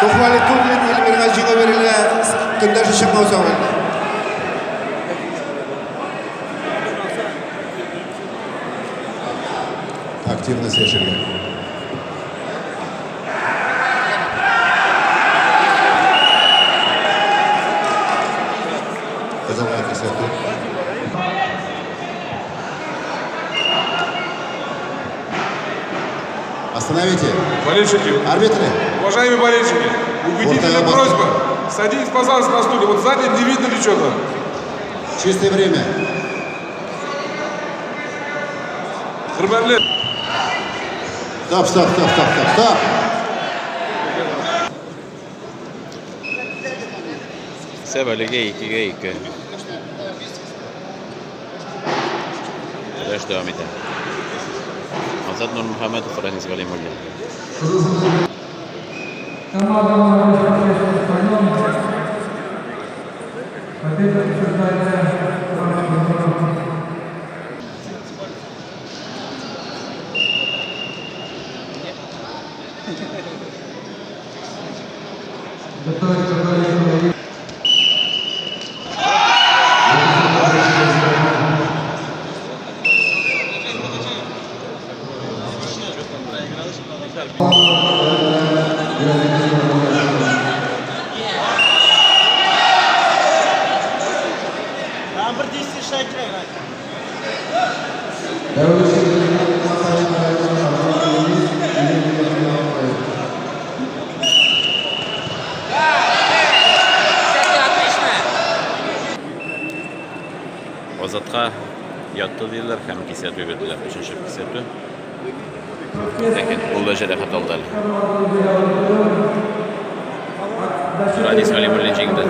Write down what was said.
Тухвали Турлин Эльмирға жеңе берілі күндәші шықмау сауын. Активность решили. Казалайки сәті. Остановите. Болельщики. Арбитры. Уважаемые болельщики, убедительная просьба. Садитесь, пожалуйста, на стуле. Вот сзади не видно ничего. Чистое время. Хрбарлет. Стоп, стоп, стоп, стоп, стоп, стоп. Sebeliga 2-2. Kurash davom etadi. Ozod Nurmuhamedov, Ranis G'alimullo. Ozodga yotdi deydilar, ham kesatib berdilar, 3-kesatib. Lekin qo'lda jarohat oldi. Ranis G'alimullo jengdi.